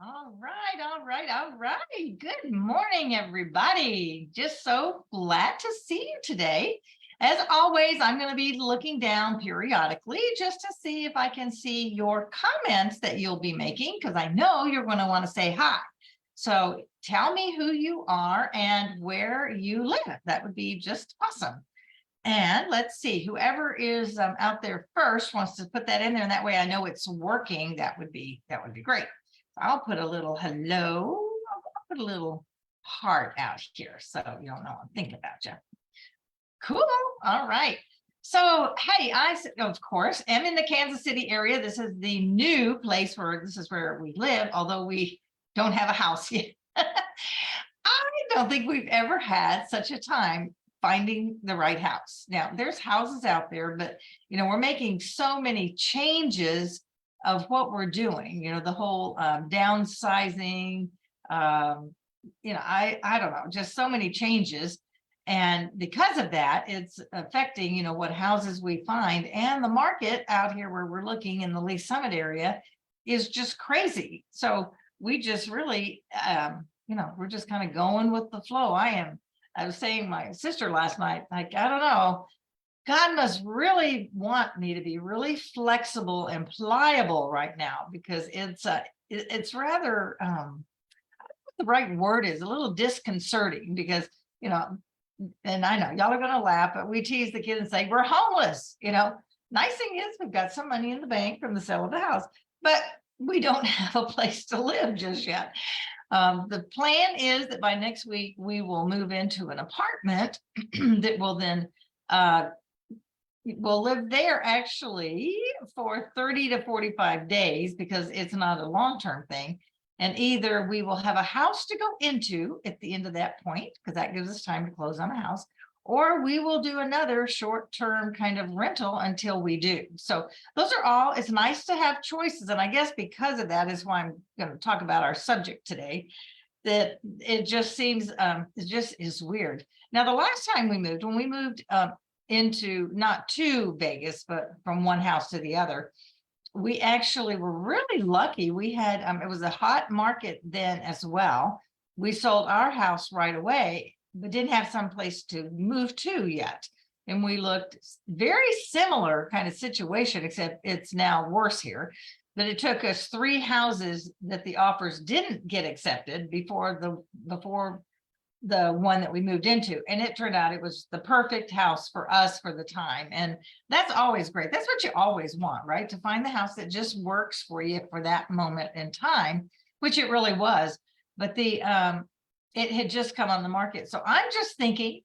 All right. Good morning, everybody. Just so glad to see you today. As always, I'm going to be looking down periodically just to see if I can see your comments that you'll be making, because I know you're going to want to say hi. So tell me who you are and where you live. That would be just awesome. And let's see, whoever is out there first wants to put that in there, and that way I know it's working. That would be great. I'll put a little hello. I'll put a little heart out here so you'll know I'm thinking about you. Cool. All right. So, hey, of course, am in the Kansas City area. This is the new place this is where we live, although we don't have a house yet. I don't think we've ever had such a time finding the right house. Now, there's houses out there, but we're making so many changes of what we're doing. The whole downsizing. I don't know, just so many changes, and because of that, it's affecting what houses we find, and the market out here where we're looking in the Lee Summit area is just crazy. So we just really, we're just kind of going with the flow. I was saying to my sister last night, like, I don't know, God must really want me to be really flexible and pliable right now, because it's rather, I don't know what the right word is, a little disconcerting, because, and I know y'all are going to laugh, but we tease the kids and say, we're homeless. Nice thing is we've got some money in the bank from the sale of the house, but we don't have a place to live just yet. The plan is that by next week, we will move into an apartment that will then, we'll live there actually for 30 to 45 days, because it's not a long-term thing. And either we will have a house to go into at the end of that point, because that gives us time to close on a house, or we will do another short-term kind of rental until we do. So those are all, it's nice to have choices. And I guess because of that is why I'm going to talk about our subject today, that it just seems, it just is weird. Now, the last time when we moved into, not to Vegas, but from one house to the other, we actually were really lucky. We had, it was a hot market then as well. We sold our house right away, but didn't have some place to move to yet. And we looked very similar kind of situation, except it's now worse here. But it took us 3 houses that the offers didn't get accepted before the one that we moved into, and it turned out it was the perfect house for us for the time. And that's always great. That's what you always want, right? To find the house that just works for you for that moment in time, which it really was. But it had just come on the market. So I'm just thinking,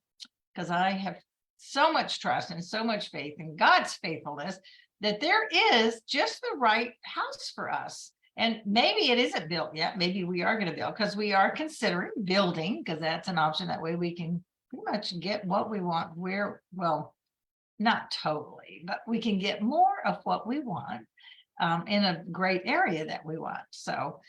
because I have so much trust and so much faith in God's faithfulness, that there is just the right house for us. And maybe it isn't built yet. Maybe we are going to build, because we are considering building, because that's an option. That way we can pretty much get what we want well, not totally, but we can get more of what we want in a great area that we want. So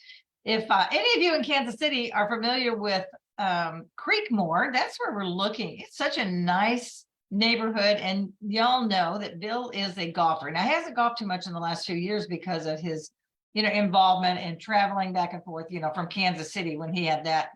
if any of you in Kansas City are familiar with Creekmore, that's where we're looking. It's such a nice neighborhood, and y'all know that Bill is a golfer. Now, he hasn't golfed too much in the last few years because of his involvement in traveling back and forth, from Kansas City when he had that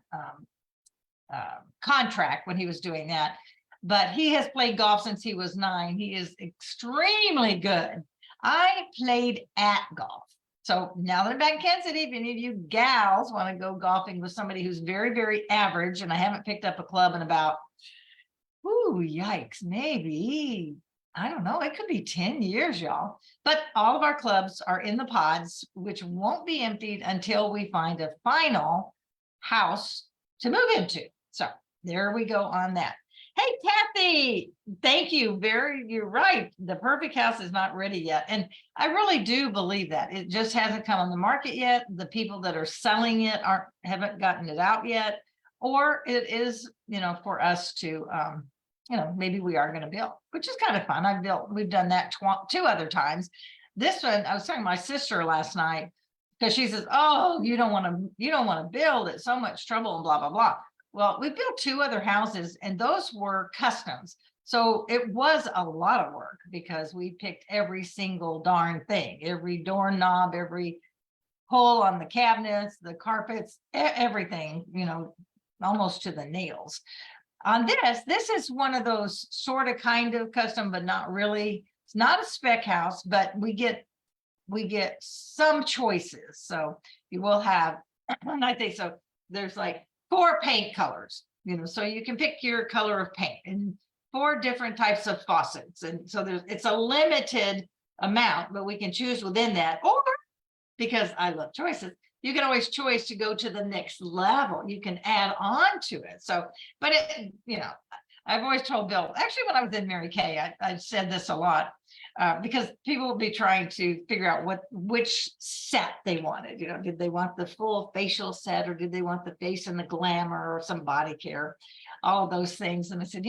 contract, when he was doing that. But he has played golf since he was 9. He is extremely good. I played at golf. So now that I'm back in Kansas City, if any of you gals want to go golfing with somebody who's very, very average, and I haven't picked up a club in about, yikes, maybe, I don't know, it could be 10 years, y'all. But all of our clubs are in the pods, which won't be emptied until we find a final house to move into. So there we go on that. Hey, Kathy, thank you. You're right. The perfect house is not ready yet. And I really do believe that. It just hasn't come on the market yet. The people that are selling it haven't gotten it out yet. Or it is, for us to, maybe we are going to build, which is kind of fun. We've done that 2 other times. This one, I was talking to my sister last night, because she says, oh, you don't want to build, it's so much trouble and blah, blah, blah. Well, we built 2 other houses, and those were customs. So it was a lot of work, because we picked every single darn thing, every doorknob, every pull on the cabinets, the carpets, everything, almost to the nails. On this is one of those sort of kind of custom, but not really. It's not a spec house, but we get some choices. So you will have, and I think so. There's like 4 paint colors, so you can pick your color of paint and 4 different types of faucets. And so it's a limited amount, but we can choose within that. Or because I love choices, you can always choose to go to the next level. You can add on to it. So, but I've always told Bill, actually, when I was in Mary Kay, I said this a lot, because people will be trying to figure out which set they wanted. Did they want the full facial set, or did they want the face and the glamour, or some body care, all of those things. And I said,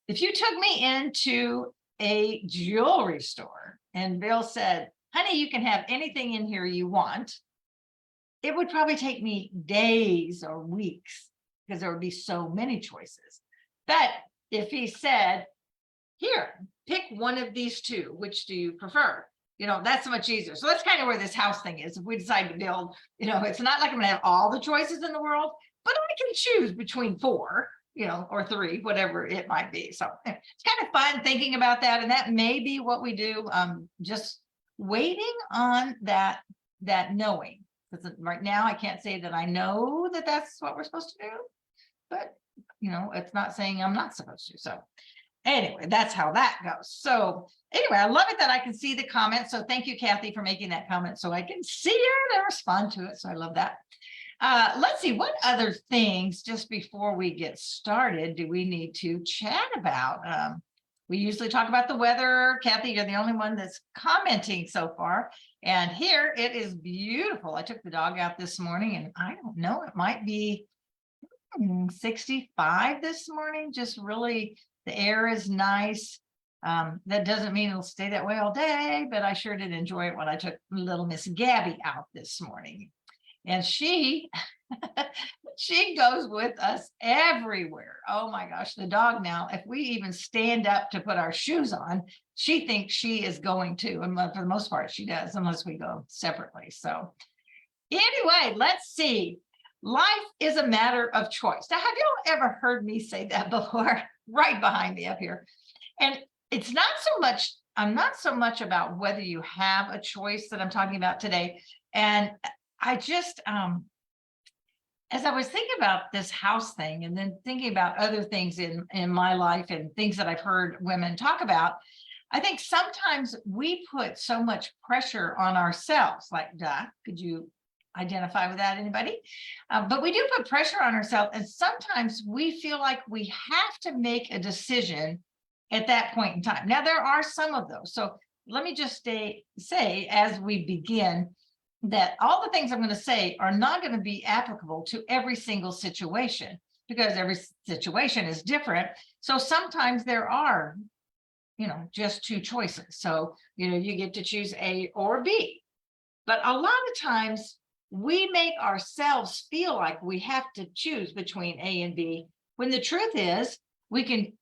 if you took me into a jewelry store and Bill said, honey, you can have anything in here you want, it would probably take me days or weeks because there would be so many choices. But if he said, here, pick one of these 2, which do you prefer? That's so much easier. So that's kind of where this house thing is. If we decide to build, it's not like I'm gonna have all the choices in the world, but I can choose between 4, or 3, whatever it might be. So it's kind of fun thinking about that. And that may be what we do. Just waiting on that knowing. Because right now I can't say that I know that that's what we're supposed to do, but it's not saying I'm not supposed to. So anyway, that's how that goes. So anyway, I love it that I can see the comments. So thank you, Kathy, for making that comment so I can see it and respond to it. So I love that. Let's see, what other things just before we get started do we need to chat about? We usually talk about the weather. Kathy, you're the only one that's commenting so far. And here it is beautiful. I took the dog out this morning, and I don't know, it might be 65 this morning. Just really, the air is nice. That doesn't mean it'll stay that way all day, but I sure did enjoy it when I took little Miss Gabby out this morning. And she goes with us everywhere. Oh my gosh, the dog now, if we even stand up to put our shoes on, she thinks she is going to. And for the most part, she does, unless we go separately. So anyway, let's see. Life is a matter of choice. Now, have you ever heard me say that before? Right behind me up here. And it's not so much, I'm not so much about whether you have a choice that I'm talking about today. And I just, as I was thinking about this house thing, and then thinking about other things in my life and things that I've heard women talk about, I think sometimes we put so much pressure on ourselves, like, could you identify with that, anybody? But we do put pressure on ourselves, and sometimes we feel like we have to make a decision at that point in time. Now, there are some of those. So let me just say, as we begin, that all the things I'm going to say are not going to be applicable to every single situation, because every situation is different. So sometimes there are, just 2 choices. So, you get to choose A or B. But a lot of times we make ourselves feel like we have to choose between A and B, when the truth is we can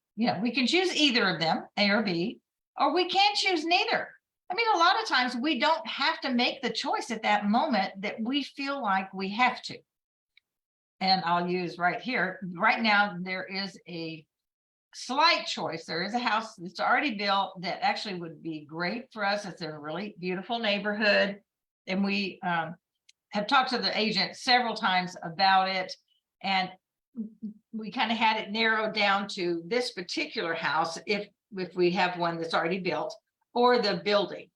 choose either of them, A or B, or we can't choose neither. I mean, a lot of times we don't have to make the choice at that moment that we feel like we have to. And I'll use right here. Right now, there is a slight choice. There is a house that's already built that actually would be great for us. It's a really beautiful neighborhood. And we have talked to the agent several times about it. And we kind of had it narrowed down to this particular house, if we have one that's already built, or the building,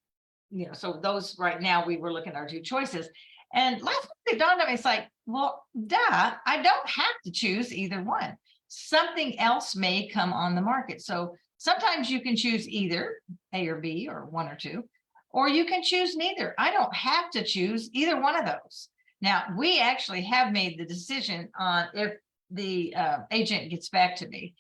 so those right now we were looking at our 2 choices. And last week it dawned on me, it's like, well, I don't have to choose either one. Something else may come on the market. So sometimes you can choose either A or B, or 1 or 2, or you can choose neither. I don't have to choose either one of those. Now, we actually have made the decision on, if the agent gets back to me,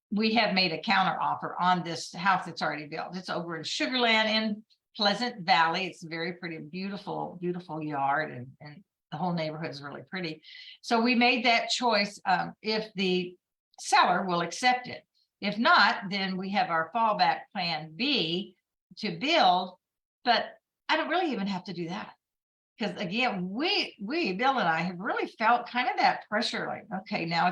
we have made a counter offer on this house that's already built. It's over in Sugar Land in Pleasant Valley. It's a very pretty, beautiful, beautiful yard, and the whole neighborhood is really pretty. So we made that choice if the seller will accept it. If not, then we have our fallback plan B to build, but I don't really even have to do that. because again, Bill and I have really felt kind of that pressure, like, okay, now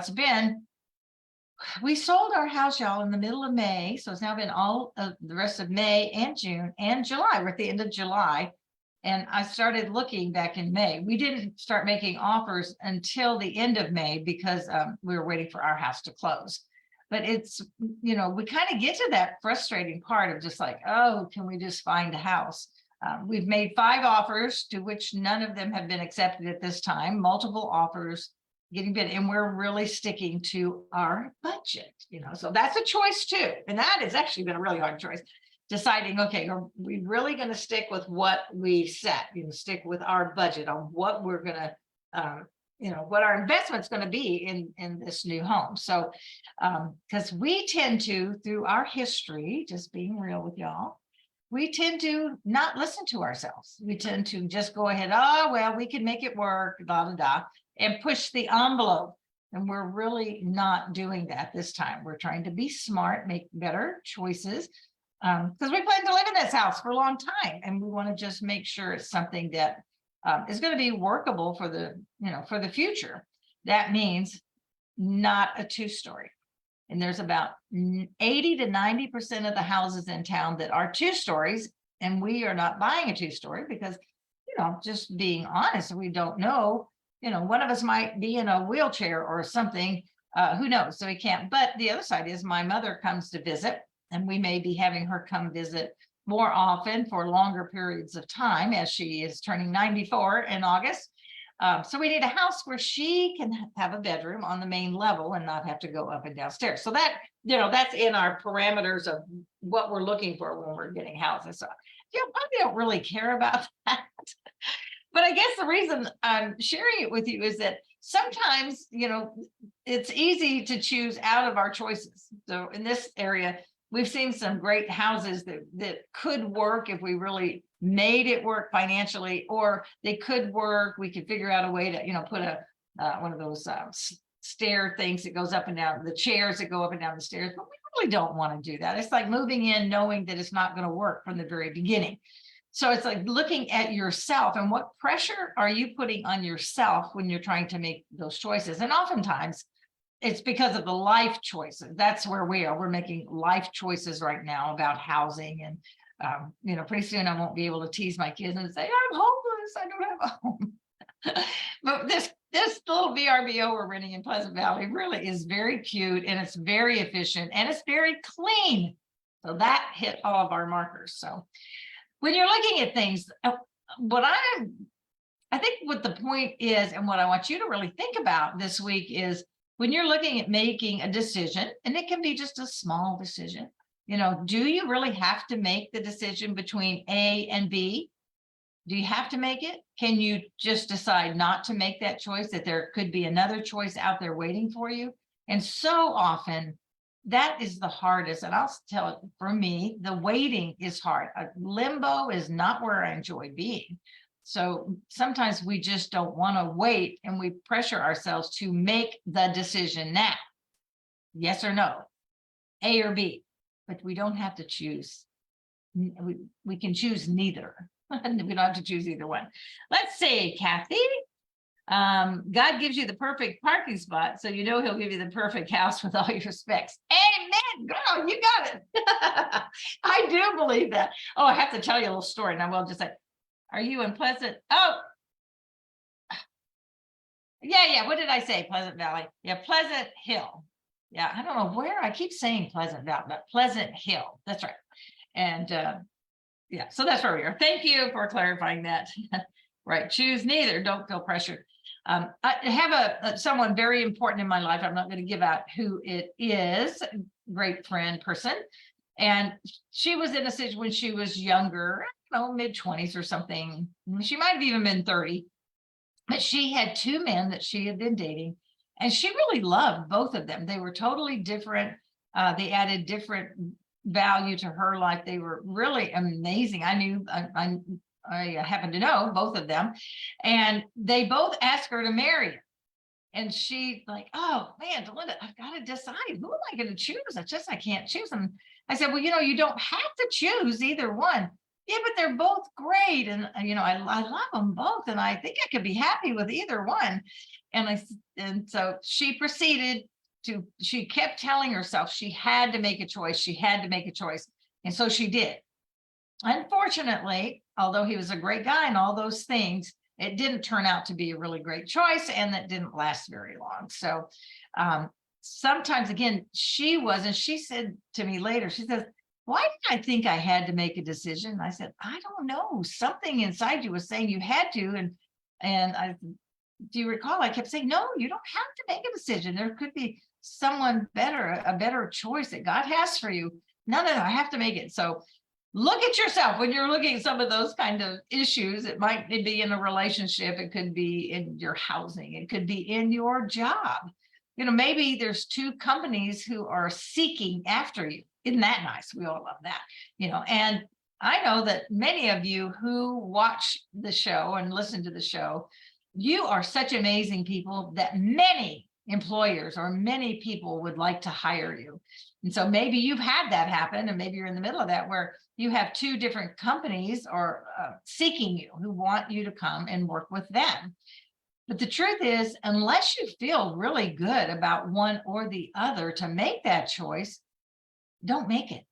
we sold our house, y'all, in the middle of May. So it's now been all of the rest of May and June and July. We're at the end of July. And I started looking back in May. We didn't start making offers until the end of May because we were waiting for our house to close. But it's, we kind of get to that frustrating part of just like, oh, can we just find a house? We've made 5 offers, to which none of them have been accepted at this time, multiple offers getting bid, and we're really sticking to our budget, so that's a choice too. And that has actually been a really hard choice, deciding, okay, are we really going to stick with what we set, stick with our budget on what we're going to, what our investment's going to be in this new home. So, because we tend to, through our history, just being real with y'all, we tend to not listen to ourselves. We tend to just go ahead, oh, well, we can make it work, and push the envelope. And we're really not doing that this time. We're trying to be smart, make better choices, because we plan to live in this house for a long time. And we want to just make sure it's something that is going to be workable for the future. That means not a 2-story. And there's about 80 to 90% of the houses in town that are 2 stories. And we are not buying a 2-story because, just being honest, we don't know, one of us might be in a wheelchair or something, who knows? So we can't. But the other side is my mother comes to visit, and we may be having her come visit more often for longer periods of time, as she is turning 94 in August. So we need a house where she can have a bedroom on the main level and not have to go up and downstairs. So that, that's in our parameters of what we're looking for when we're getting houses. So probably don't really care about that. But I guess the reason I'm sharing it with you is that sometimes, it's easy to choose out of our choices. So in this area, we've seen some great houses that could work if we really made it work financially, or they could work. We could figure out a way to, put one of those stair things that goes up and down, the chairs that go up and down the stairs. But we really don't want to do that. It's like moving in knowing that it's not going to work from the very beginning. So it's like looking at yourself and what pressure are you putting on yourself when you're trying to make those choices. And oftentimes it's because of the life choices. That's where we are. We're making life choices right now about housing. And, pretty soon I won't be able to tease my kids and say, I'm homeless, I don't have a home. But this little VRBO we're renting in Pleasant Valley really is very cute, and it's very efficient, and it's very clean. So that hit all of our markers. So when you're looking at things, I think what the point is, and what I want you to really think about this week is when you're looking at making a decision, and it can be just a small decision, do you really have to make the decision between A and B? Do you have to make it? Can you just decide not to make that choice, that there could be another choice out there waiting for you? And so often that is the hardest. And I'll tell it, for me, the waiting is hard. Limbo is not where I enjoy being. So sometimes we just don't want to wait, and we pressure ourselves to make the decision now. Yes or no, A or B, but we don't have to choose. We can choose neither. We don't have to choose either one. Let's say, Kathy, God gives you the perfect parking spot, so he'll give you the perfect house with all your specs. Amen, girl, you got it. I do believe that. Oh, I have to tell you a little story, and I will just say, are you in Pleasant? Oh, yeah. What did I say? Pleasant Valley. Yeah, Pleasant Hill. Yeah, I don't know where I keep saying Pleasant Valley, but Pleasant Hill. That's right. And yeah, so that's where we are. Thank you for clarifying that. Right. Choose neither. Don't feel pressured. I have someone very important in my life. I'm not going to give out who it is. Great friend person. And she was in a situation when she was younger, mid-20s or something. She might have even been 30. But she had 2 men that she had been dating, and she really loved both of them. They were totally different. They added different value to her life. They were really amazing. I happen to know both of them, and they both asked her to marry her. And she like, oh man, Delinda, I've got to decide, who am I going to choose? I can't choose them. I said, well, you don't have to choose either one. Yeah, but they're both great. And, I love them both. And I think I could be happy with either one. And so she proceeded she kept telling herself she had to make a choice. She had to make a choice. And so she did. Unfortunately, although he was a great guy and all those things, it didn't turn out to be a really great choice, and that didn't last very long. So sometimes, again, and she said to me later, she says, why did I think I had to make a decision? I said, I don't know. Something inside you was saying you had to. And I do you recall? I kept saying, no, you don't have to make a decision. There could be someone better, a better choice that God has for you. No, I have to make it. So look at yourself when you're looking at some of those kind of issues. It might be in a relationship. It could be in your housing. It could be in your job. Maybe there's two companies who are seeking after you. Isn't that nice? We all love that, and I know that many of you who watch the show and listen to the show, you are such amazing people that many employers or many people would like to hire you. And so maybe you've had that happen, and maybe you're in the middle of that where you have two different companies or seeking you who want you to come and work with them. But the truth is, unless you feel really good about one or the other to make that choice, don't make it.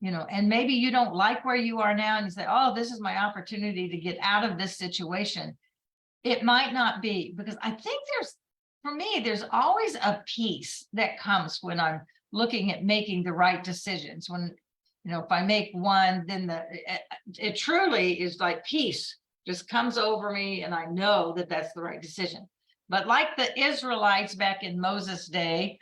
And maybe you don't like where you are now and you say, oh, this is my opportunity to get out of this situation. It might not be, because I think for me, there's always a peace that comes when I'm looking at making the right decisions. When, if I make one, then it truly is like peace just comes over me, and I know that that's the right decision. But like the Israelites back in Moses' day,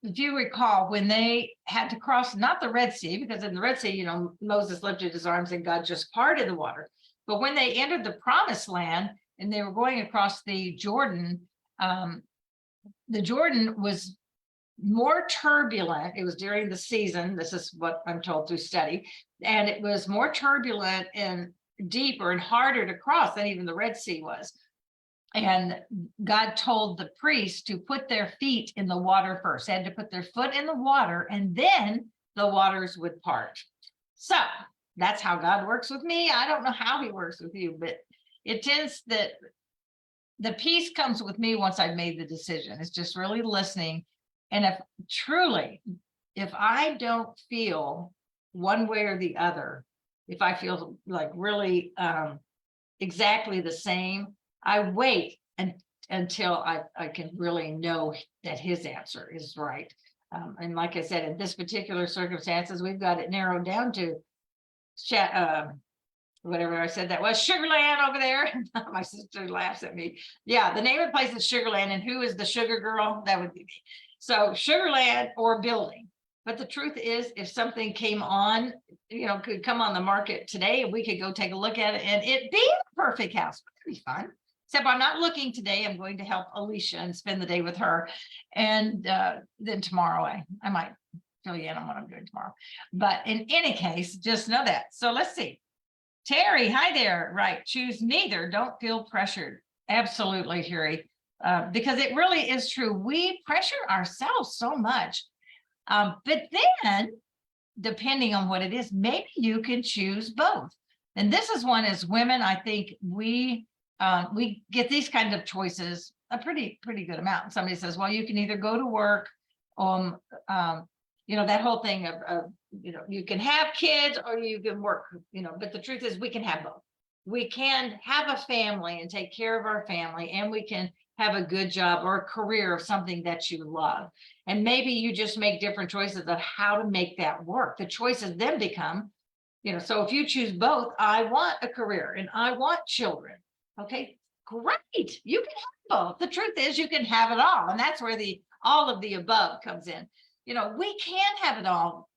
if you recall, when they had to cross, not the Red Sea, because in the Red Sea, Moses lifted his arms and God just parted the water. But when they entered the promised land and they were going across the Jordan was more turbulent. It was during the season. This is what I'm told through study. And it was more turbulent and deeper and harder to cross than even the Red Sea was. And God told the priests to put their feet in the water first. They had to put their foot in the water, and then the waters would part. So that's how God works with me. I don't know how he works with you, but it tends that the peace comes with me once I've made the decision. It's just really listening. And if I don't feel one way or the other, if I feel like really exactly the same, I wait until I can really know that his answer is right. And like I said, in this particular circumstances, we've got it narrowed down to whatever I said that was, Sugarland over there. My sister laughs at me. Yeah, the name of the place is Sugarland, and who is the sugar girl? That would be me. So Sugarland or building. But the truth is, if something came on, could come on the market today, we could go take a look at it, and it be the perfect house. It'd be fun. Except I'm not looking today. I'm going to help Alicia and spend the day with her. And then tomorrow I might fill you in on what I'm doing tomorrow. But in any case, just know that. So let's see. Terry, hi there. Right. Choose neither. Don't feel pressured. Absolutely, Terry. Because it really is true. We pressure ourselves so much. But then, depending on what it is, maybe you can choose both. And this is one, as women, I think we get these kinds of choices a pretty good amount. Somebody says, well, you can either go to work, that whole thing of you can have kids or you can work, but the truth is we can have both. We can have a family and take care of our family, and we can have a good job or a career of something that you love. And maybe you just make different choices of how to make that work. The choices then become, so if you choose both, I want a career and I want children. Okay, great. You can have both. The truth is you can have it all. And that's where all of the above comes in. We can have it all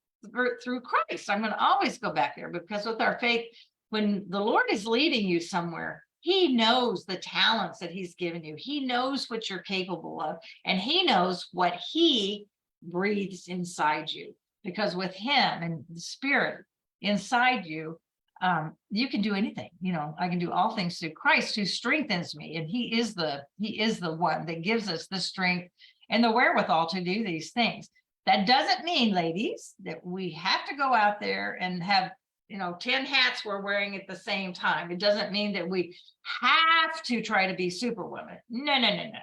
through Christ. I'm going to always go back there, because with our faith, when the Lord is leading you somewhere, he knows the talents that he's given you. He knows what you're capable of, and he knows what he breathes inside you, because with him and the Spirit inside you, you can do anything. I can do all things through Christ who strengthens me. And he is the one that gives us the strength and the wherewithal to do these things. That doesn't mean, ladies, that we have to go out there and have, 10 hats we're wearing at the same time. It doesn't mean that we have to try to be superwoman. No, no, no, no.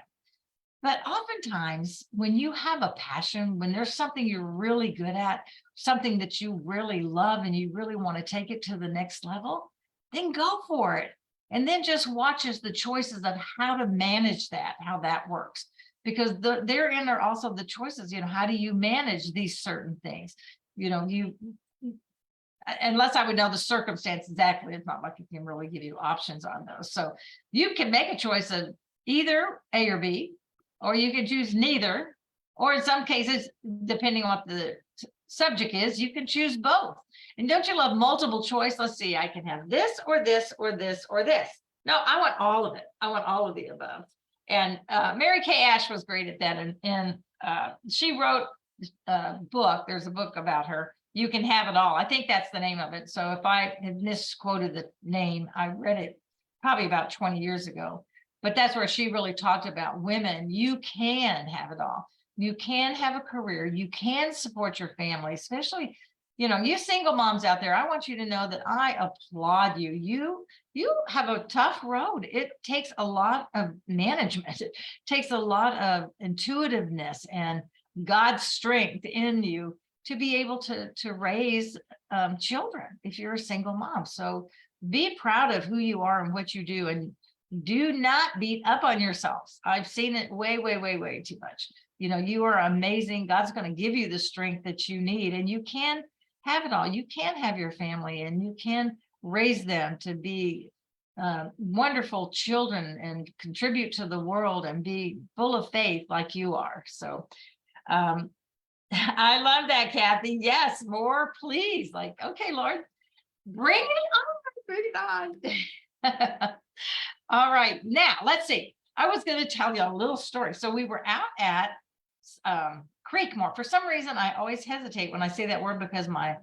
But oftentimes, when you have a passion, when there's something you're really good at, something that you really love, and you really want to take it to the next level, then go for it. And then just watch as the choices of how to manage that, how that works. Because therein are also the choices, how do you manage these certain things? Unless I would know the circumstance exactly, it's not like I can really give you options on those. So you can make a choice of either A or B, or you can choose neither, or in some cases, depending on what the subject is, you can choose both. And don't you love multiple choice? Let's see, I can have this or this or this or this. No, I want all of it. I want all of the above. And Mary Kay Ash was great at that. And she wrote a book. There's a book about her. You Can Have It All. I think that's the name of it. So if I had misquoted the name, I read it probably about 20 years ago. But that's where she really talked about women. You can have it all. You can have a career. You can support your family, especially, you single moms out there. I want you to know that I applaud you. You have a tough road. It takes a lot of management. It takes a lot of intuitiveness and God's strength in you to be able to raise children if you're a single mom. So be proud of who you are and what you do, and do not beat up on yourselves. I've seen it way, way, way, way too much. You are amazing. God's going to give you the strength that you need, and you can have it all. You can have your family, and you can raise them to be wonderful children and contribute to the world and be full of faith like you are. So I love that, Kathy. Yes, more, please. Like, okay, Lord, bring it on, bring it on. All right, now let's see. I was going to tell you a little story. So we were out at Creekmore. For some reason, I always hesitate when I say that word, because my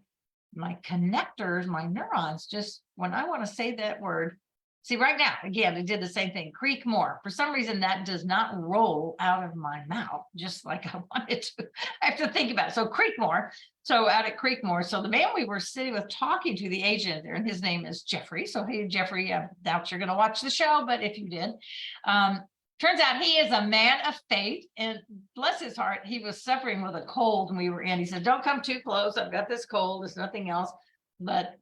connectors, my neurons, just when I want to say that word. See, right now, again, it did the same thing. Creekmore. For some reason, that does not roll out of my mouth, just like I wanted to. I have to think about it. So Creekmore. So out at Creekmore. So the man we were sitting with, talking to, the agent there, and his name is Jeffrey. So hey, Jeffrey, I doubt you're going to watch the show, but if you did, turns out he is a man of faith, and bless his heart, he was suffering with a cold when we were in. He said, don't come too close. I've got this cold. There's nothing else. But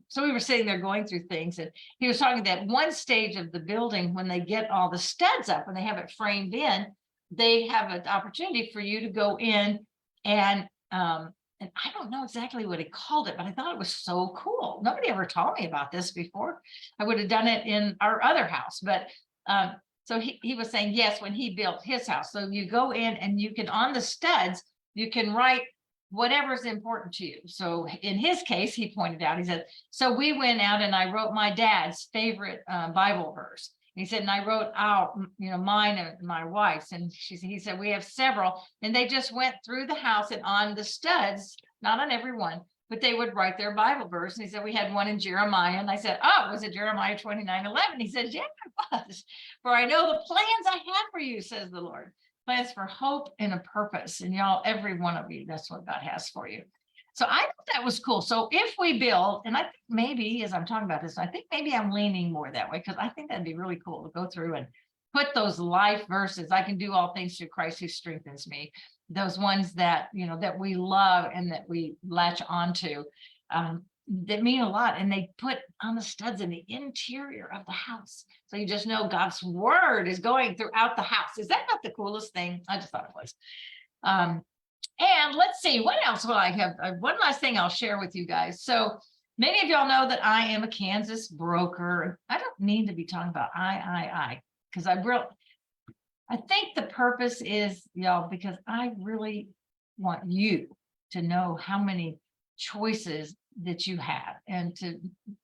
so we were sitting there going through things, and he was talking that one stage of the building, when they get all the studs up and they have it framed in, they have an opportunity for you to go in and I don't know exactly what he called it, but I thought it was so cool. Nobody ever told me about this before. I would have done it in our other house, but so he was saying, yes, when he built his house. So you go in and you can, on the studs, you can write whatever's important to you. So in his case, he pointed out, he said, so we went out and I wrote my dad's favorite Bible verse. And he said, and I wrote out, mine and my wife's. And he said, we have several. And they just went through the house, and on the studs, not on every one, but they would write their Bible verse. And he said, we had one in Jeremiah. And I said, oh, was it Jeremiah 29:11? He said, yeah, it was. For I know the plans I have for you, says the Lord. Plans for hope and a purpose. And y'all, every one of you, that's what God has for you. So I thought that was cool. So if we build, and I think maybe as I'm talking about this, I think maybe I'm leaning more that way, because I think that'd be really cool to go through and put those life verses. I can do all things through Christ who strengthens me. Those ones that, that we love and that we latch onto, that mean a lot. And they put on the studs in the interior of the house. So you just know God's word is going throughout the house. Is that not the coolest thing? I just thought it was. And let's see, what else will I have? One last thing I'll share with you guys. So many of y'all know that I am a Kansas broker. I don't need to be talking about because I think the purpose is, y'all, because I really want you to know how many choices that you have, and to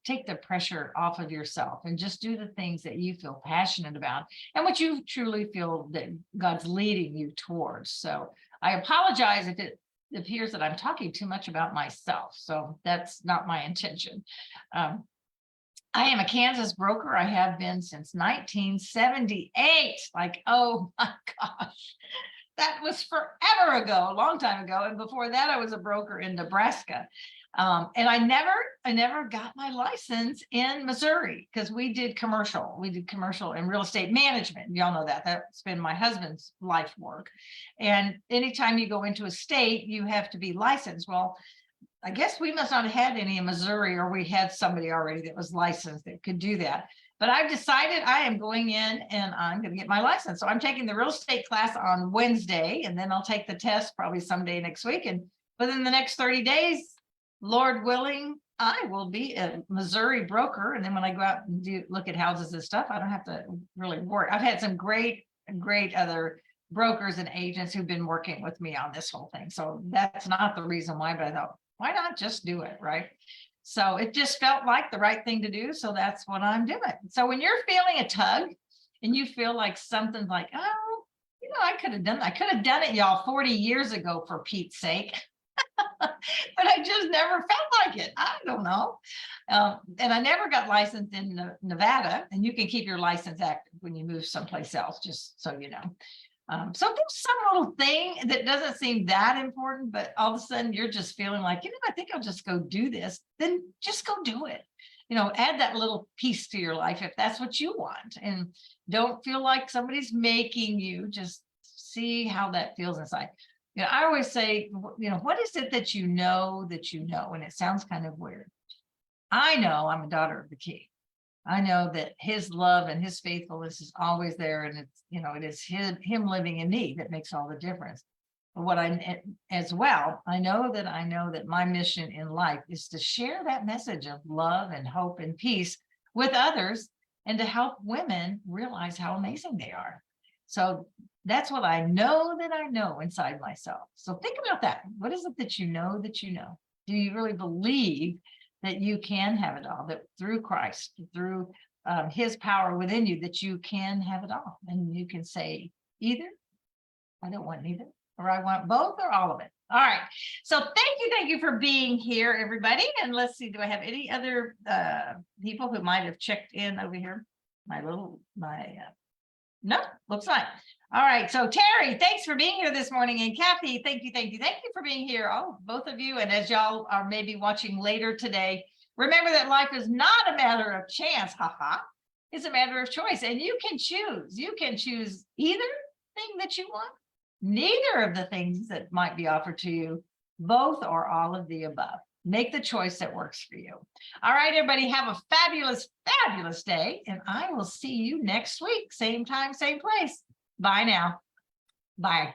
take the pressure off of yourself and just do the things that you feel passionate about and what you truly feel that God's leading you towards. So I apologize if it appears that I'm talking too much about myself. So that's not my intention. I am a Kansas broker. I have been since 1978. Like, oh my gosh. that was forever ago, a long time ago. And before that, I was a broker in Nebraska. And I never got my license in Missouri because we did commercial and real estate management. Y'all know that. That's been my husband's life work. And anytime you go into a state, you have to be licensed. Well, I guess we must not have had any in Missouri, or we had somebody already that was licensed that could do that. But I've decided I am going in and I'm going to get my license. So I'm taking the real estate class on Wednesday, and then I'll take the test probably someday next week. And within the next 30 days, Lord willing, I will be a Missouri broker. And then when I go out and look at houses and stuff, I don't have to really worry. I've had some great other brokers and agents who've been working with me on this whole thing. So that's not the reason why, but I thought, why not just do it, right? So it just felt like the right thing to do. So that's what I'm doing. So when you're feeling a tug and you feel like something's like, oh, I could have done that. I could have done it, y'all, 40 years ago, for Pete's sake. But I just never felt like it. I don't know. And I never got licensed in Nevada, and you can keep your license active when you move someplace else, just so you know. So there's some little thing that doesn't seem that important, but all of a sudden you're just feeling like, I think I'll just go do this. Then just go do it. Add that little piece to your life if that's what you want, and don't feel like somebody's making you. Just see how that feels inside. I always say, what is it that you know, and it sounds kind of weird. I know I'm a daughter of the King. I know that his love and his faithfulness is always there. And it's, it is him living in me that makes all the difference. But what I know that my mission in life is to share that message of love and hope and peace with others, and to help women realize how amazing they are. So that's what I know inside myself. So think about that. What is it that you know? Do you really believe that you can have it all, that through Christ, through his power within you, that you can have it all? And you can say either, I don't want neither, or I want both, or all of it. All right. So thank you for being here, everybody. And let's see, do I have any other people who might have checked in over here? No, looks like. All right. So Terry, thanks for being here this morning. And Kathy, thank you for being here. Oh, both of you. And as y'all are maybe watching later today, remember that life is not a matter of chance. It's a matter of choice. And you can choose. You can choose either thing that you want, neither of the things that might be offered to you, both or all of the above. Make the choice that works for you. All right, everybody, have a fabulous day. And I will see you next week. Same time, same place. Bye now. Bye.